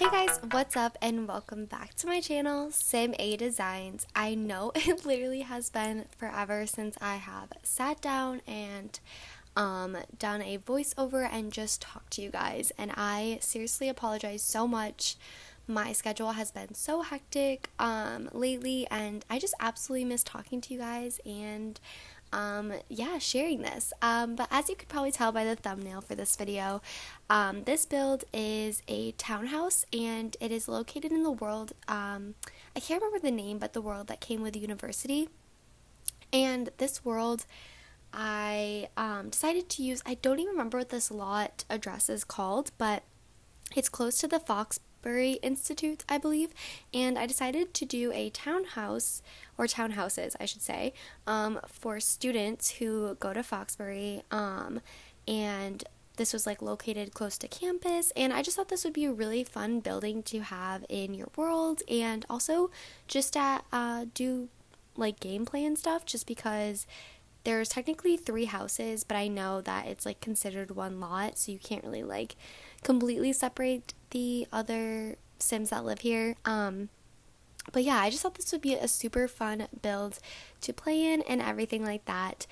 Hey guys, what's up and welcome back to my channel, SimADesigns. I know it literally has been forever since I have sat down and done a voiceover and just talked to you guys, and I seriously apologize so much. My schedule has been so hectic lately, and I just absolutely miss talking to you guys and yeah, sharing this. But as you could probably tell by the thumbnail for this video, this build is a townhouse and it is located in the world, I can't remember the name, but the world that came with the university. And this world I decided to use, I don't even remember what this lot address is called, but it's close to the Foxbury Institute, I believe, and I decided to do a townhouse, or townhouses, I should say, for students who go to Foxbury, and this was like located close to campus, and I just thought this would be a really fun building to have in your world, and also just to do like gameplay and stuff, just because there's technically 3 houses, but I know that it's like considered one lot, so you can't really like completely separate the other Sims that live here. But yeah, I just thought this would be a super fun build to play in and everything like that.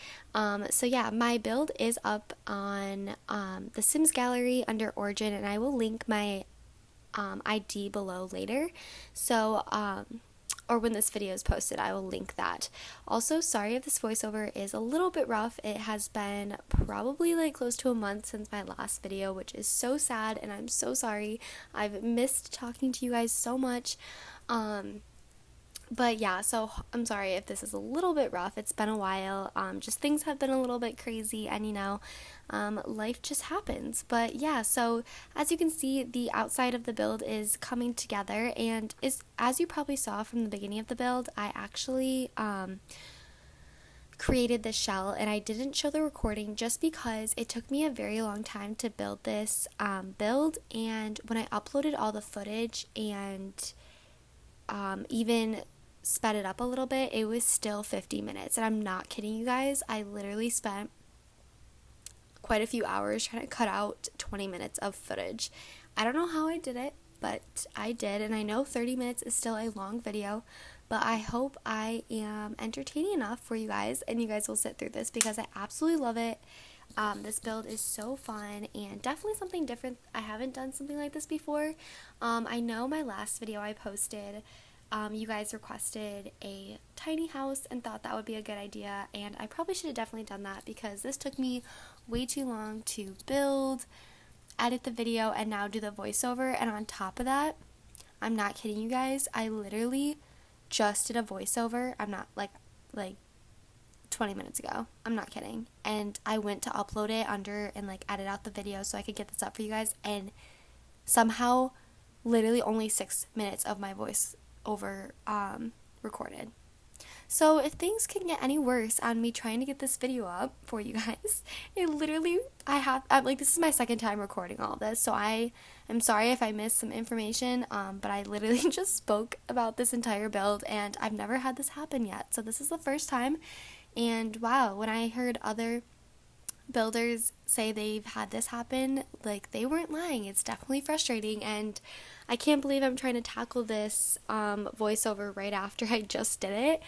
So yeah, my build is up on the Sims gallery under Origin, and I will link my ID below later. So or when this video is posted, I will link that. Also, sorry if this voiceover is a little bit rough. It has been probably like close to a month since my last video, which is so sad, and I'm so sorry. I've missed talking to you guys so much. But yeah, so I'm sorry if this is a little bit rough. It's been a while. Just things have been a little bit crazy, and you know, life just happens. But yeah, so as you can see, the outside of the build is coming together, and as you probably saw from the beginning of the build, I actually created this shell, and I didn't show the recording just because it took me a very long time to build this build, and when I uploaded all the footage and even sped it up a little bit, it was still 50 minutes, and I'm not kidding you guys. I literally spent quite a few hours trying to cut out 20 minutes of footage. I don't know how I did it, but I did, and I know 30 minutes is still a long video, but I hope I am entertaining enough for you guys, and you guys will sit through this because I absolutely love it. This build is so fun and definitely something different. I haven't done something like this before. I know my last video I posted, you guys requested a tiny house and thought that would be a good idea, and I probably should have definitely done that because this took me way too long to build, edit the video, and now do the voiceover. And on top of that, I'm not kidding you guys, I literally just did a voiceover. I'm not like 20 minutes ago. I'm not kidding. And I went to upload it under and like edit out the video so I could get this up for you guys, and somehow literally only 6 minutes of my voice over recorded. So if things can get any worse on me trying to get this video up for you guys, it literally, I'm like, this is my second time recording all this, so I am sorry if I missed some information, but I literally just spoke about this entire build, and I've never had this happen yet, so this is the first time. And wow, when I heard other builders say they've had this happen, like, they weren't lying. It's definitely frustrating, and I can't believe I'm trying to tackle this voiceover right after I just did it,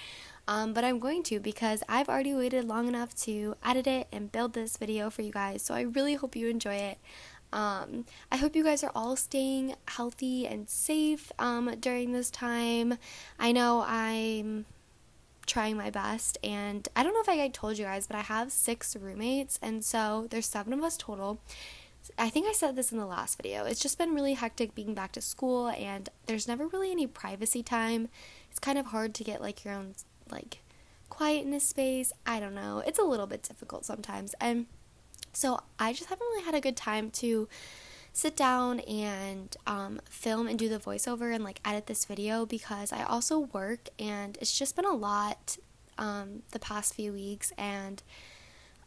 but I'm going to, because I've already waited long enough to edit it and build this video for you guys, so I really hope you enjoy it. I hope you guys are all staying healthy and safe during this time. I know I'm trying my best, and I don't know if I told you guys, but I have 6 roommates, and so there's 7 of us total. I think I said this in the last video. It's just been really hectic being back to school, and there's never really any privacy time. It's kind of hard to get like your own like quietness space. I don't know, it's a little bit difficult sometimes, and so I just haven't really had a good time to sit down and film and do the voiceover and like edit this video, because I also work, and it's just been a lot the past few weeks, and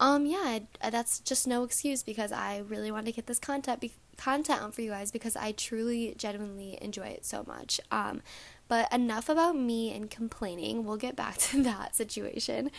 yeah, that's just no excuse, because I really want to get this content out for you guys, because I truly genuinely enjoy it so much. But enough about me and complaining. We'll get back to that situation.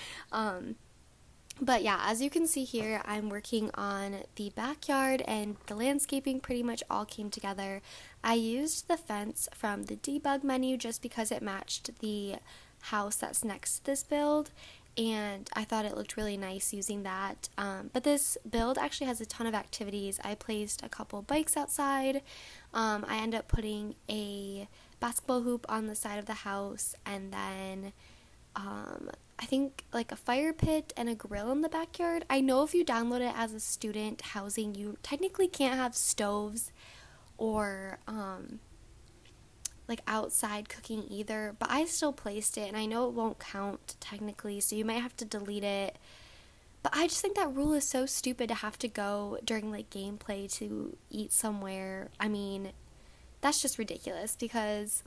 But yeah, as you can see here, I'm working on the backyard and the landscaping pretty much all came together. I used the fence from the debug menu just because it matched the house that's next to this build, and I thought it looked really nice using that. But this build actually has a ton of activities. I placed a couple bikes outside. I ended up putting a basketball hoop on the side of the house, and then I think like a fire pit and a grill in the backyard. I know if you download it as a student housing, you technically can't have stoves or like outside cooking either, but I still placed it and I know it won't count technically, so you might have to delete it. But I just think that rule is so stupid to have to go during like gameplay to eat somewhere. I mean, that's just ridiculous because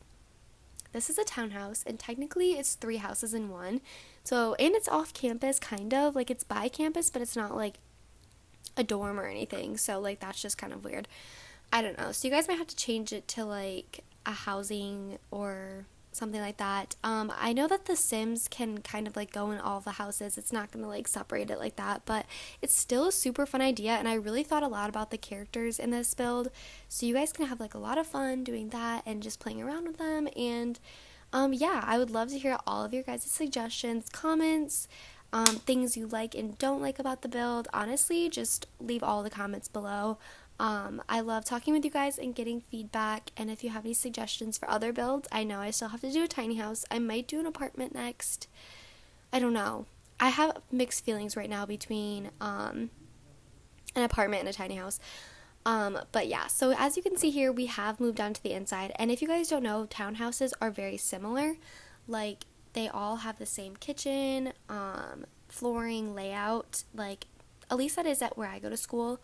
this is a townhouse, and technically it's 3 houses in one. So, and it's off campus, kind of. Like, it's by campus, but it's not, like, a dorm or anything. So, like, that's just kind of weird. I don't know. So, you guys might have to change it to, like, a housing or something like that. I know that the Sims can kind of, like, go in all the houses. It's not going to, like, separate it like that. But it's still a super fun idea, and I really thought a lot about the characters in this build. So, you guys can have, like, a lot of fun doing that and just playing around with them. And yeah, I would love to hear all of your guys' suggestions, comments, things you like and don't like about the build. Honestly, just leave all the comments below. I love talking with you guys and getting feedback, and if you have any suggestions for other builds, I know I still have to do a tiny house. I might do an apartment next. I don't know. I have mixed feelings right now between an apartment and a tiny house. But yeah, so as you can see here, we have moved on to the inside, and if you guys don't know, townhouses are very similar. Like, they all have the same kitchen, flooring, layout, like, at least that is at where I go to school.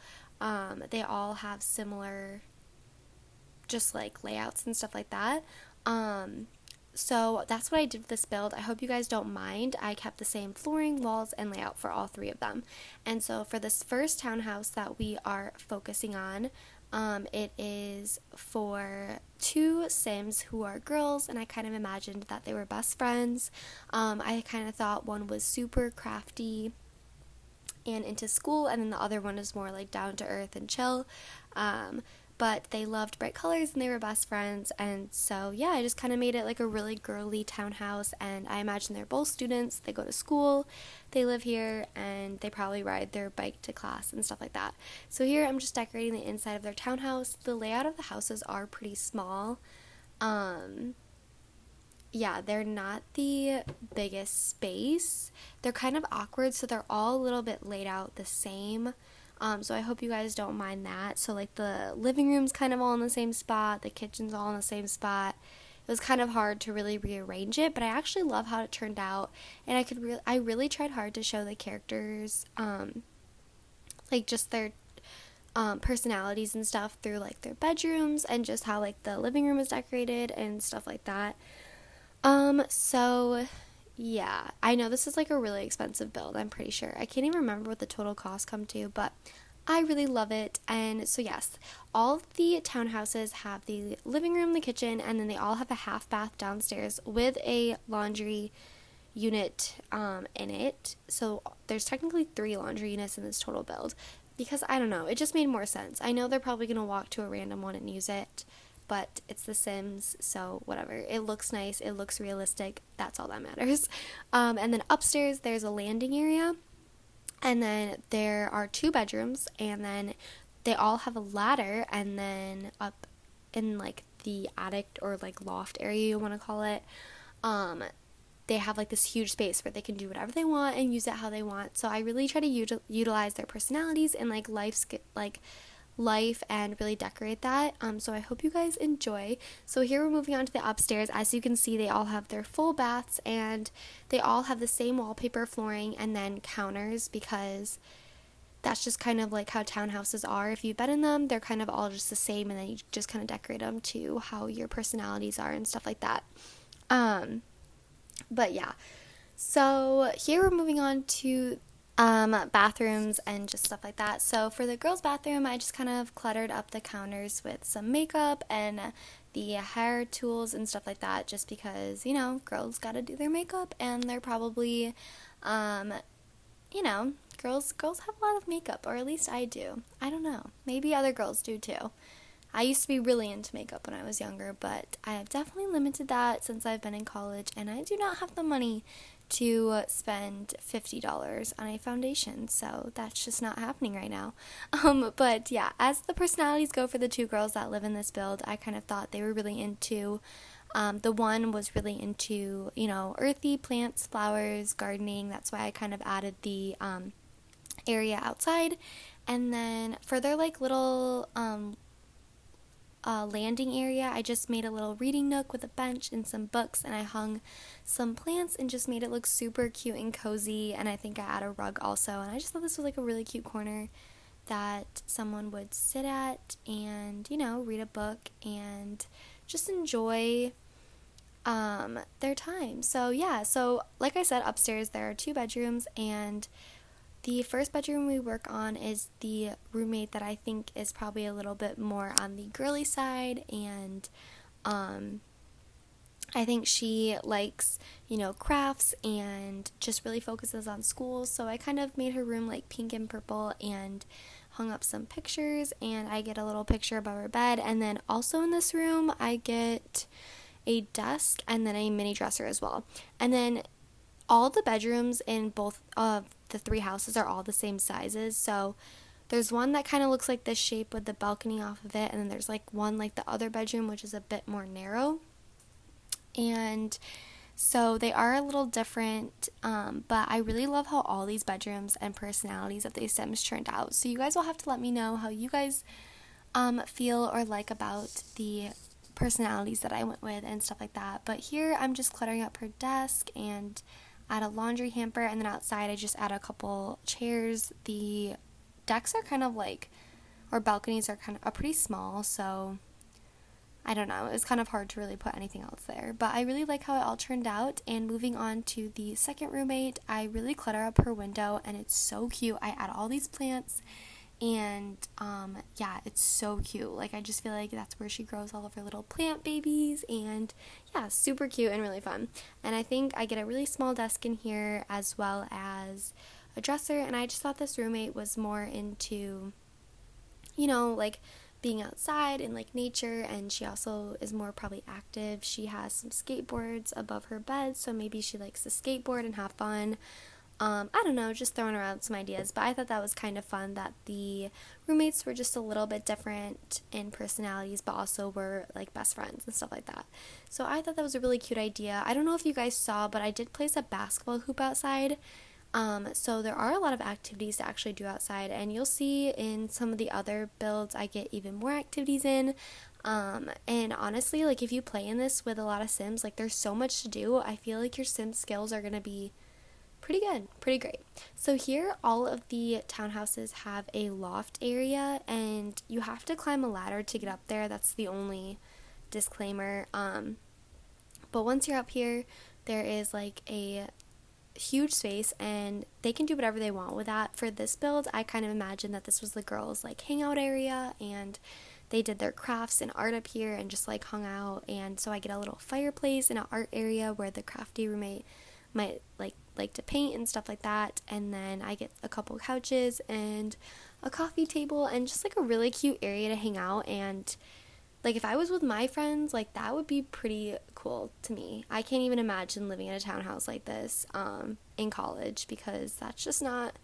They all have similar, just like layouts and stuff like that. So that's what I did with this build. I hope you guys don't mind. I kept the same flooring, walls, and layout for all 3 of them. And so for this first townhouse that we are focusing on, it is for 2 Sims who are girls, and I kind of imagined that they were best friends. I kind of thought one was super crafty and into school, and then the other one is more like down to earth and chill. But they loved bright colors and they were best friends, and so yeah, I just kind of made it like a really girly townhouse, and I imagine they're both students, they go to school, they live here, and they probably ride their bike to class and stuff like that. So here I'm just decorating the inside of their townhouse. The layout of the houses are pretty small. Yeah, they're not the biggest space. They're kind of awkward, so they're all a little bit laid out the same. So I hope you guys don't mind that. So like the living room's kind of all in the same spot, the kitchen's all in the same spot. It was kind of hard to really rearrange it, but I actually love how it turned out, and I really tried hard to show the characters like just their personalities and stuff through like their bedrooms and just how like the living room is decorated and stuff like that. So yeah, I know this is like a really expensive build, I'm pretty sure. I can't even remember what the total cost come to, but I really love it. And so yes, all of the townhouses have the living room, the kitchen, and then they all have a half bath downstairs with a laundry unit in it. So there's technically 3 laundry units in this total build because I don't know, it just made more sense. I know they're probably going to walk to a random one and use it, but it's The Sims, so whatever. It looks nice, it looks realistic, that's all that matters. And then upstairs there's a landing area, and then there are 2 bedrooms, and then they all have a ladder, and then up in like the attic or like loft area you want to call it, they have like this huge space where they can do whatever they want and use it how they want. So I really try to utilize their personalities and like life and really decorate that. So I hope you guys enjoy. So here we're moving on to the upstairs. As you can see, they all have their full baths, and they all have the same wallpaper, flooring, and then counters, because that's just kind of like how townhouses are. If you've been in them, they're kind of all just the same, and then you just kind of decorate them to how your personalities are and stuff like that. But yeah, so here we're moving on to bathrooms and just stuff like that. So for the girls' bathroom, I just kind of cluttered up the counters with some makeup and the hair tools and stuff like that, just because, you know, girls gotta do their makeup, and they're probably you know, girls have a lot of makeup, or at least I do. I don't know. Maybe other girls do too. I used to be really into makeup when I was younger, but I have definitely limited that since I've been in college, and I do not have the money to spend $50 on a foundation, so that's just not happening right now. But yeah, as the personalities go for the two girls that live in this build, I kind of thought they were really into the one was really into, earthy plants, flowers, gardening. That's why I kind of added the area outside. And then for their like little landing area, I just made a little reading nook with a bench and some books, and I hung some plants and just made it look super cute and cozy. And I think I added a rug also, and I just thought this was like a really cute corner that someone would sit at and, read a book and just enjoy their time. So yeah, so like I said, upstairs there are two bedrooms, and the first bedroom we work on is the roommate that I think is probably a little bit more on the girly side, and I think she likes, crafts and just really focuses on school. So I kind of made her room like pink and purple and hung up some pictures, and I get a little picture above her bed. And then also in this room, I get a desk and then a mini dresser as well. And then all the bedrooms in both of the three houses are all the same sizes. So there's one that kind of looks like this shape with the balcony off of it, and then there's like one like the other bedroom, which is a bit more narrow. And so they are a little different, but I really love how all these bedrooms and personalities of these Sims turned out. So you guys will have to let me know how you guys feel or like about the personalities that I went with and stuff like that. But here I'm just cluttering up her desk and add a laundry hamper, and then outside I just add a couple chairs. The decks are kind of like, or balconies are kind of pretty small, so I don't know, it's kind of hard to really put anything else there. But I really like how it all turned out. And moving on to the second roommate, I really clutter up her window, and it's so cute. I add all these plants, and yeah, it's so cute. Like, I just feel like that's where she grows all of her little plant babies, and yeah, super cute and really fun. And I think I get a really small desk in here as well as a dresser, and I just thought this roommate was more into, like being outside and like nature, and she also is more probably active. She has some skateboards above her bed, so maybe she likes to skateboard and have fun. I don't know, just throwing around some ideas, but I thought that was kind of fun that the roommates were just a little bit different in personalities, but also were like best friends and stuff like that. So I thought that was a really cute idea. I don't know if you guys saw, but I did place a basketball hoop outside. So there are a lot of activities to actually do outside, and you'll see in some of the other builds I get even more activities in. And honestly, like if you play in this with a lot of Sims, like there's so much to do. I feel like your Sim skills are gonna be pretty good, pretty great. So here, all of the townhouses have a loft area, and you have to climb a ladder to get up there. That's the only disclaimer. But once you're up here, there is like a huge space, and they can do whatever they want with that. For this build, I kind of imagined that this was the girls' like hangout area, and they did their crafts and art up here and just like hung out. And so I get a little fireplace and an art area where the crafty roommate might like to paint and stuff like that. And then I get a couple couches and a coffee table and just like a really cute area to hang out. And like if I was with my friends, like that would be pretty cool to me. I can't even imagine living in a townhouse like this in college, because that's just not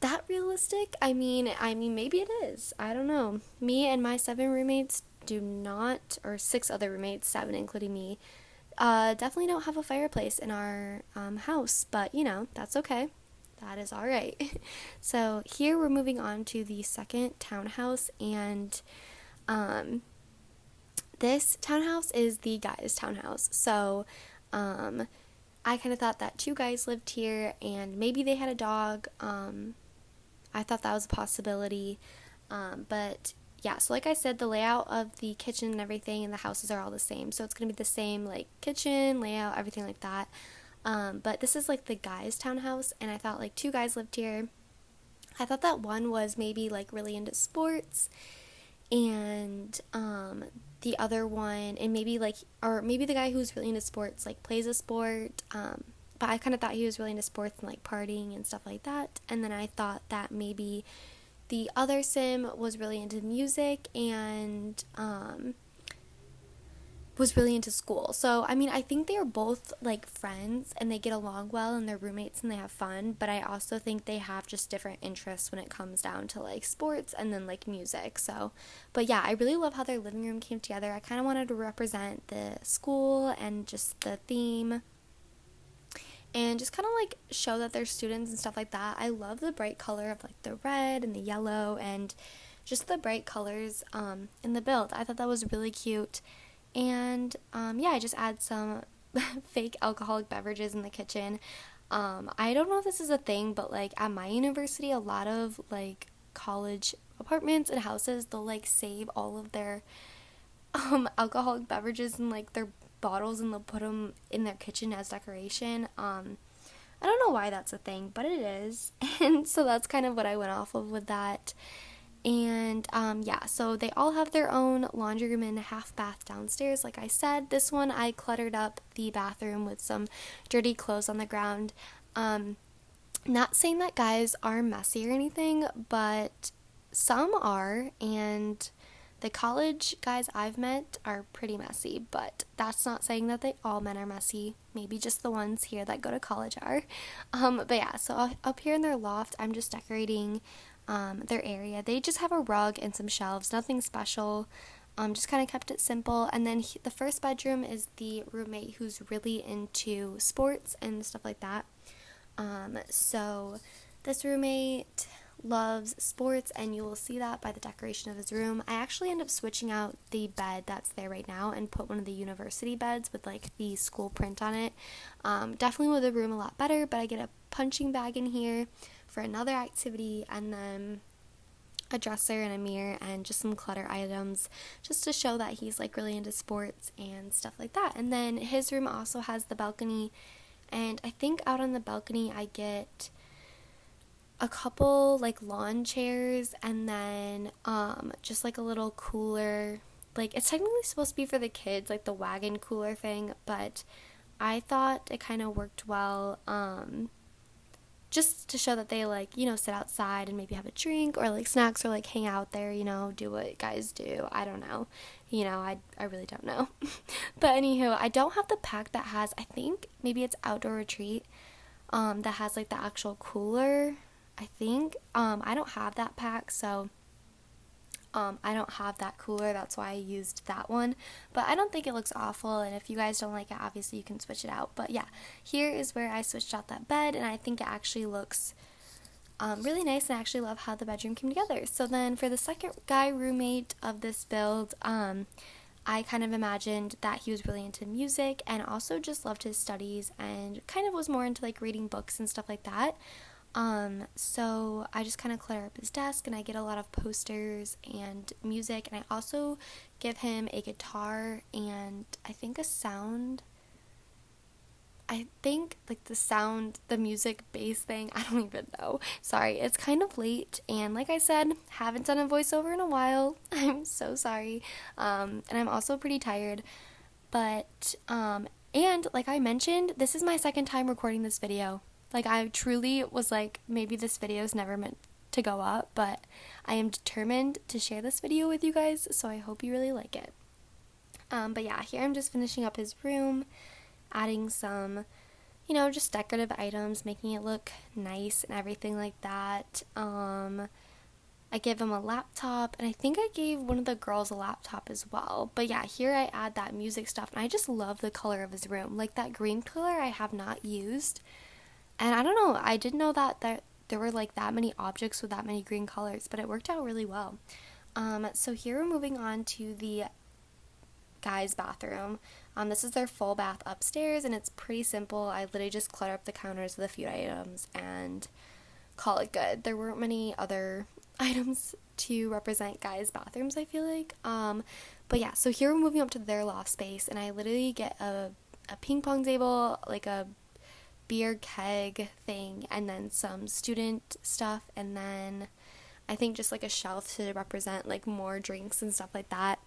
that realistic. I mean maybe it is. I don't know. Me and my 7 roommates do not, or 6 other roommates, 7 including me, definitely don't have a fireplace in our house, but that's okay. That is all right. So here we're moving on to the second townhouse, and this townhouse is the guys' townhouse. So I kind of thought that 2 guys lived here, and maybe they had a dog. I thought that was a possibility, but yeah, so like I said, the layout of the kitchen and everything and the houses are all the same. So it's going to be the same, like, kitchen, layout, everything like that. But this is, like, the guys' townhouse, and I thought, like, 2 guys lived here. I thought that one was maybe, like, really into sports, and the other one, and maybe, like, or maybe the guy who's really into sports, like, plays a sport, but I kind of thought he was really into sports and like partying and stuff like that. And then I thought that maybe the other Sim was really into music and was really into school. So, I mean, I think they are both like friends and they get along well and they're roommates and they have fun, but I also think they have just different interests when it comes down to like sports and then like music. So, but yeah, I really love how their living room came together. I kind of wanted to represent the school and just the theme and just kind of like show that they're students and stuff like that. I love the bright color of like the red and the yellow and just the bright colors in the build. I thought that was really cute. And yeah, I just add some fake alcoholic beverages in the kitchen. I don't know if this is a thing, but like at my university, a lot of like college apartments and houses, they'll like save all of their alcoholic beverages in like their bottles and they'll put them in their kitchen as decoration. I don't know why that's a thing, but it is. And so that's kind of what I went off of with that. And yeah, so they all have their own laundry room and half bath downstairs. Like I said, this one I cluttered up the bathroom with some dirty clothes on the ground. Not saying that guys are messy or anything, but some are, and the college guys I've met are pretty messy, but that's not saying that all men are messy. Maybe just the ones here that go to college are. But yeah, so up here in their loft, I'm just decorating their area. They just have a rug and some shelves, nothing special. Just kind of kept it simple. And then the first bedroom is the roommate who's really into sports and stuff like that. So this roommate loves sports, and you will see that by the decoration of his room. I actually end up switching out the bed that's there right now and put one of the university beds with like the school print on it. Definitely with the room a lot better, but I get a punching bag in here for another activity, and then a dresser and a mirror and just some clutter items just to show that he's like really into sports and stuff like that. And then his room also has the balcony, and I think out on the balcony I get a couple like lawn chairs and then just like a little cooler. Like it's technically supposed to be for the kids, like the wagon cooler thing, but I thought it kind of worked well just to show that they like, you know, sit outside and maybe have a drink or like snacks or like hang out there, you know, do what guys do. I don't know. You know, I really don't know. But anywho, I don't have the pack that has, I think maybe it's Outdoor Retreat, that has like the actual cooler. I think I don't have that pack, so I don't have that cooler, that's why I used that one, but I don't think it looks awful, and if you guys don't like it, obviously you can switch it out. But yeah, here is where I switched out that bed, and I think it actually looks really nice, and I actually love how the bedroom came together. So then for the second guy roommate of this build, I kind of imagined that he was really into music and also just loved his studies and kind of was more into like reading books and stuff like that. So I just kind of clutter up his desk, and I get a lot of posters and music, and I also give him a guitar and I think the music bass thing, I don't even know. Sorry, it's kind of late, and like I said, haven't done a voiceover in a while. I'm so sorry. And I'm also pretty tired, but, and like I mentioned, this is my second time recording this video. Like, I truly was like, maybe this video is never meant to go up, but I am determined to share this video with you guys, so I hope you really like it. But yeah, here I'm just finishing up his room, adding some, you know, just decorative items, making it look nice and everything like that. I give him a laptop, and I think I gave one of the girls a laptop as well. But yeah, here I add that music stuff, and I just love the color of his room. Like, that green color I have not used. And I don't know, I didn't know that there were like that many objects with that many green colors, but it worked out really well. So here we're moving on to the guys' bathroom. This is their full bath upstairs, and it's pretty simple. I literally just clutter up the counters with a few items and call it good. There weren't many other items to represent guys' bathrooms, I feel like. But yeah, so here we're moving up to their loft space, and I literally get a ping pong table, like a beer keg thing, and then some student stuff, and then I think just like a shelf to represent like more drinks and stuff like that.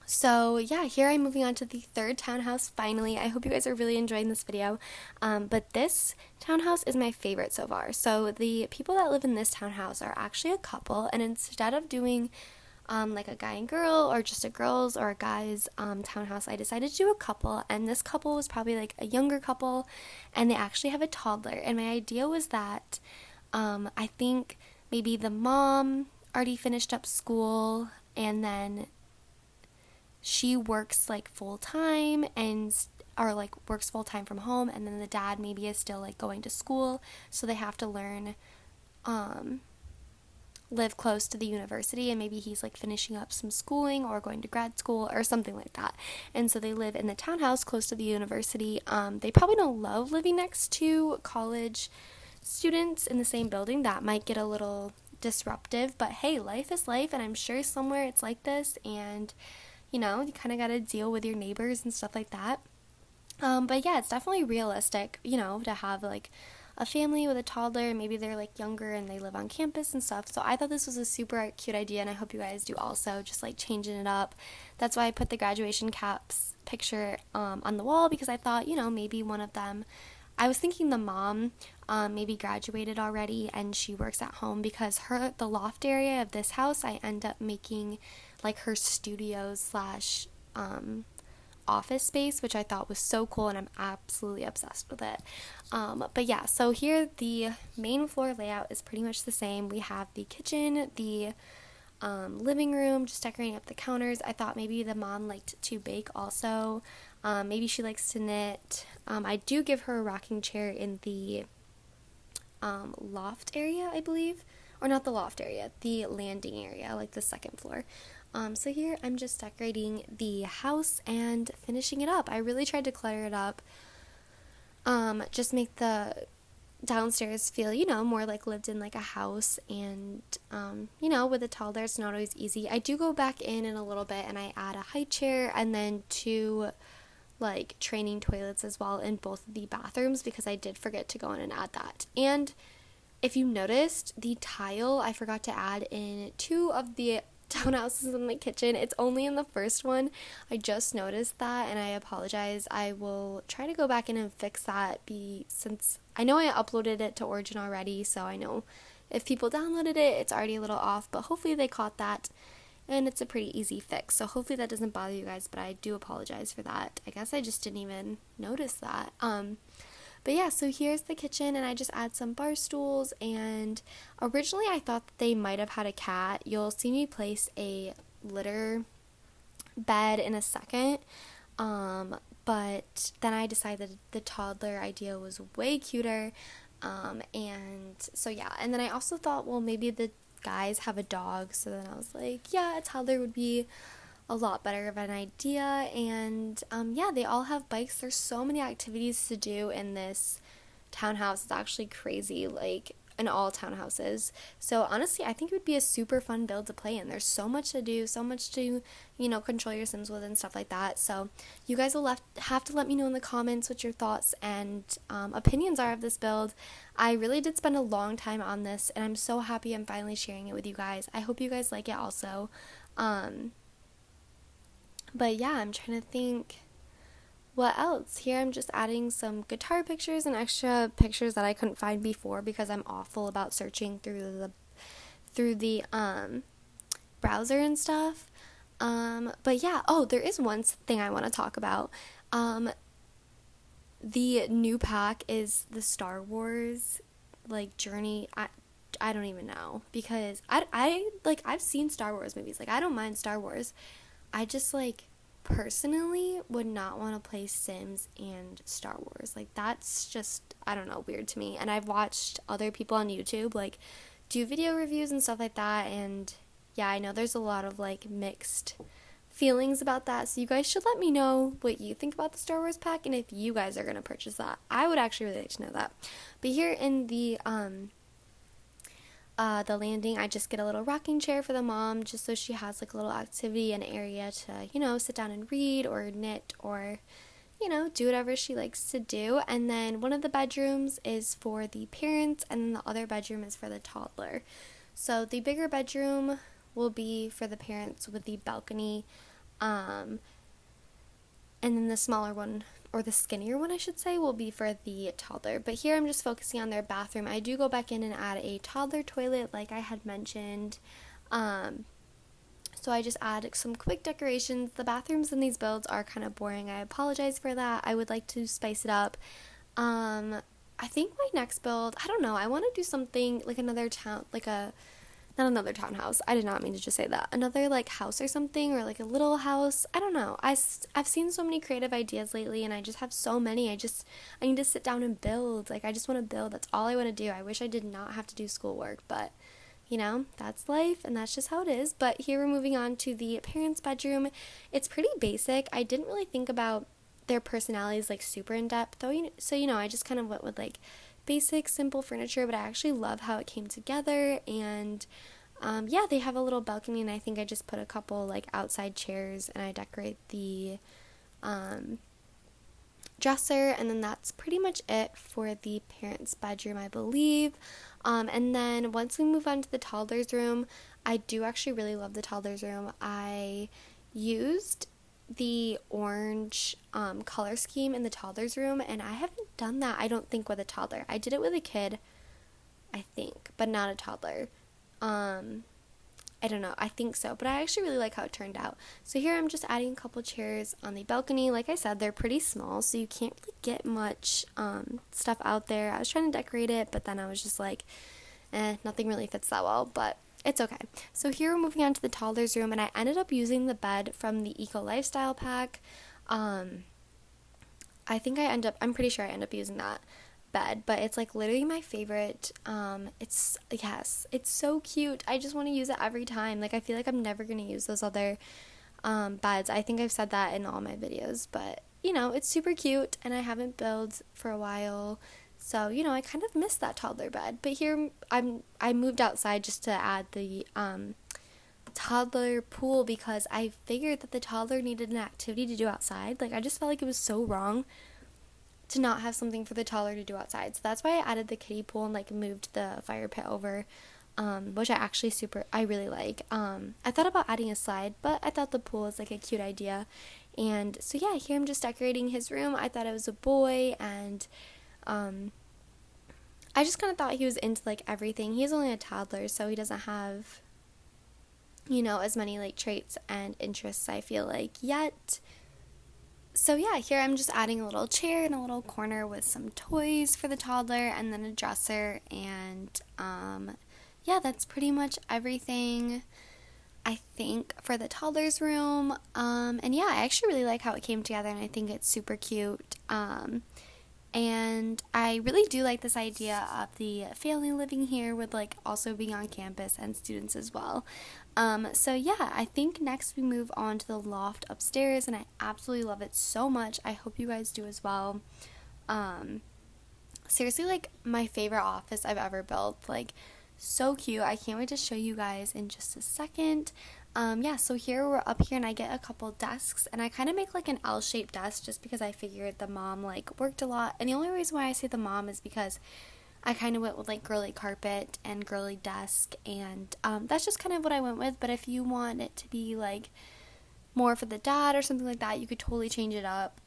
So yeah, here I'm moving on to the third townhouse finally. I hope you guys are really enjoying this video. But this townhouse is my favorite so far. So the people that live in this townhouse are actually a couple, and instead of doing like a guy and girl or just a girls or a guys townhouse, I decided to do a couple, and this couple was probably like a younger couple, and they actually have a toddler. And my idea was that I think maybe the mom already finished up school, and then she works like full time and or like works full time from home, and then the dad maybe is still like going to school, so they have to learn live close to the university, and maybe he's like finishing up some schooling or going to grad school or something like that. And so they live in the townhouse close to the university. They probably don't love living next to college students in the same building. That might get a little disruptive, but hey, life is life, and I'm sure somewhere it's like this, and you know, you kind of got to deal with your neighbors and stuff like that. But yeah, it's definitely realistic, you know, to have like a family with a toddler. Maybe they're like younger and they live on campus and stuff. So I thought this was a super cute idea, and I hope you guys do also, just like changing it up. That's why I put the graduation caps picture on the wall, because I thought, you know, maybe one of them, I was thinking the mom maybe graduated already and she works at home, because the loft area of this house, I end up making like her studio slash office space, which I thought was so cool, and I'm absolutely obsessed with it. But yeah, so here the main floor layout is pretty much the same. We have the kitchen, the living room, just decorating up the counters. I thought maybe the mom liked to bake also. Maybe she likes to knit. I do give her a rocking chair in the loft area, I believe. Or not the loft area, the landing area, like the second floor. So here I'm just decorating the house and finishing it up. I really tried to clutter it up. Just make the downstairs feel, you know, more like lived in like a house, and you know, with a toddler it's not always easy. I do go back in a little bit and I add a high chair and then 2 like training toilets as well in both of the bathrooms, because I did forget to go in and add that. And if you noticed, the tile I forgot to add in 2 of the townhouses in the kitchen. It's only in the first one. I just noticed that, and I apologize. I will try to go back in and fix that, since I know I uploaded it to Origin already, so I know if people downloaded it, it's already a little off, but hopefully they caught that, and it's a pretty easy fix. So hopefully that doesn't bother you guys, but I do apologize for that. I guess I just didn't even notice that. But yeah, so here's the kitchen, and I just add some bar stools, and originally I thought that they might have had a cat. You'll see me place a litter bed in a second, but then I decided the toddler idea was way cuter, and so yeah. And then I also thought, well, maybe the guys have a dog, so then I was like, yeah, a toddler would be a lot better of an idea. And yeah, they all have bikes. There's so many activities to do in this townhouse. It's actually crazy, like in all townhouses. So honestly, I think it would be a super fun build to play in. There's so much to do, so much to, you know, control your Sims with and stuff like that. So you guys will have to let me know in the comments what your thoughts and opinions are of this build. I really did spend a long time on this, and I'm so happy I'm finally sharing it with you guys. I hope you guys like it also. But yeah, I'm trying to think what else. Here I'm just adding some guitar pictures and extra pictures that I couldn't find before, because I'm awful about searching through the browser and stuff. But yeah, oh, there is one thing I want to talk about. The new pack is the Star Wars like journey. I don't even know, because I like, I've seen Star Wars movies. Like, I don't mind Star Wars. I just, like, personally would not want to play Sims and Star Wars. Like, that's just, I don't know, weird to me. And I've watched other people on YouTube, like, do video reviews and stuff like that, and yeah, I know there's a lot of, like, mixed feelings about that, so you guys should let me know what you think about the Star Wars pack, and if you guys are going to purchase that. I would actually really like to know that. But here in the landing, I just get a little rocking chair for the mom, just so she has like a little activity and area to, you know, sit down and read or knit or, you know, do whatever she likes to do. And then one of the bedrooms is for the parents, and then the other bedroom is for the toddler. So the bigger bedroom will be for the parents with the balcony And then the smaller one, or the skinnier one I should say, will be for the toddler. But here I'm just focusing on their bathroom. I do go back in and add a toddler toilet like I had mentioned. So I just add some quick decorations. The bathrooms in these builds are kind of boring. I apologize for that. I would like to spice it up. I think my next build, I don't know, I want to do something like another town, not another townhouse. I did not mean to just say that. Another like house or something, or like a little house. I don't know. I've seen so many creative ideas lately, and I just have so many. I need to sit down and build. Like, I just want to build. That's all I want to do. I wish I did not have to do schoolwork, but you know, that's life, and that's just how it is. But here we're moving on to the parents' bedroom. It's pretty basic. I didn't really think about their personalities like super in depth, though. So I just kind of went with like basic, simple furniture, but I actually love how it came together. And yeah, they have a little balcony, and I think I just put a couple like outside chairs, and I decorate the dresser, and then that's pretty much it for the parents' bedroom, I believe. And then once we move on to the toddler's room, I do actually really love the toddler's room. I used the orange color scheme in the toddler's room, and I haven't done that, I don't think, with a toddler. I did it with a kid, I think, but not a toddler. I don't know, I think so, but I actually really like how it turned out. So here I'm just adding a couple chairs on the balcony. Like I said, they're pretty small, so you can't really get much stuff out there. I was trying to decorate it, but then I was just like, nothing really fits that well, but it's okay. So here we're moving on to the toddler's room, and I ended up using the bed from the Eco Lifestyle pack. I'm pretty sure I end up using that bed, but it's like literally my favorite. It's so cute. I just want to use it every time. Like, I feel like I'm never going to use those other beds. I think I've said that in all my videos, but it's super cute, and I haven't built for a while. So, I kind of missed that toddler bed. But here I moved outside just to add the toddler pool, because I figured that the toddler needed an activity to do outside. Like, I just felt like it was so wrong to not have something for the toddler to do outside. So that's why I added the kiddie pool and like moved the fire pit over, which I really like. I thought about adding a slide, but I thought the pool was like a cute idea. And so yeah, here I'm just decorating his room. I thought it was a boy, and I just kind of thought he was into like everything. He's only a toddler, so he doesn't have as many like traits and interests, I feel like, yet. So yeah, here I'm just adding a little chair in a little corner with some toys for the toddler, and then a dresser, and yeah, that's pretty much everything, I think, for the toddler's room. And yeah, I actually really like how it came together, and I think it's super cute. And I really do like this idea of the family living here with like also being on campus and students as well. So yeah, I think next we move on to the loft upstairs, and I absolutely love it so much. I hope you guys do as well. Seriously, like my favorite office I've ever built. Like, so cute. I can't wait to show you guys in just a second. Yeah, so here we're up here, and I get a couple desks, and I kind of make like an L-shaped desk just because I figured the mom like worked a lot. And the only reason why I say the mom is because I kind of went with like girly carpet and girly desk, and that's just kind of what I went with. But if you want it to be like more for the dad or something like that, you could totally change it up.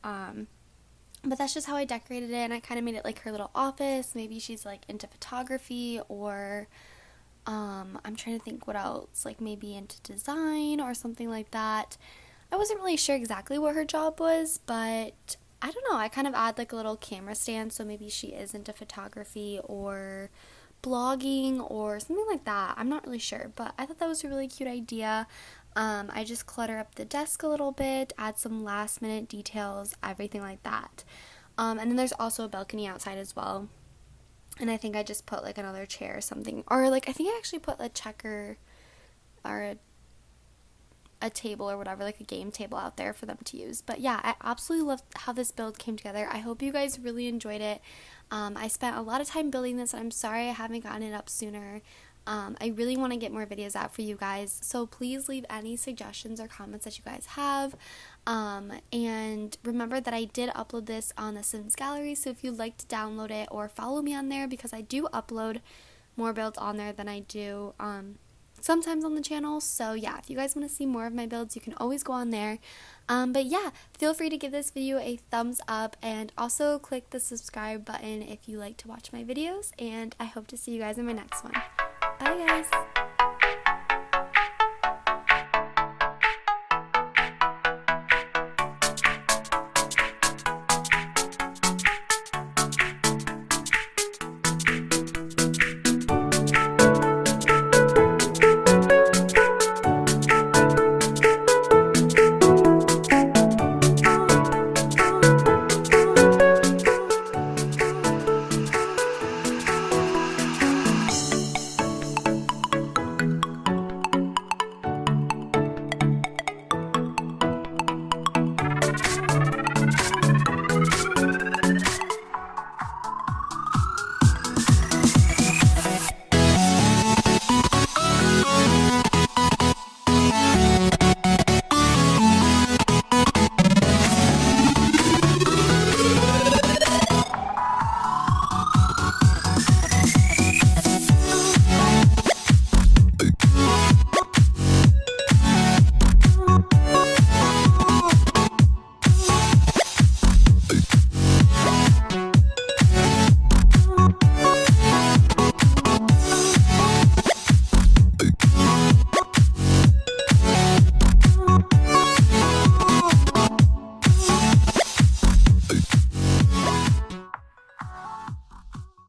But that's just how I decorated it, and I kind of made it like her little office. Maybe she's like into photography, or I'm trying to think what else, like maybe into design or something like that. I wasn't really sure exactly what her job was, but I don't know, I kind of add like a little camera stand, so maybe she is into photography or blogging or something like that. I'm not really sure, but I thought that was a really cute idea. I just clutter up the desk a little bit, add some last minute details, everything like that. And then there's also a balcony outside as well. And I think I just put like another chair or something, or like I think I actually put a checker or a table or whatever, like a game table out there for them to use. But yeah, I absolutely love how this build came together. I hope you guys really enjoyed it. I spent a lot of time building this, and I'm sorry I haven't gotten it up sooner. I really want to get more videos out for you guys, so please leave any suggestions or comments that you guys have. And remember that I did upload this on the Sims Gallery, so if you'd like to download it or follow me on there, because I do upload more builds on there than I do sometimes on the channel. So yeah, if you guys want to see more of my builds, you can always go on there. But yeah, feel free to give this video a thumbs up and also click the subscribe button if you like to watch my videos, and I hope to see you guys in my next one. Bye guys!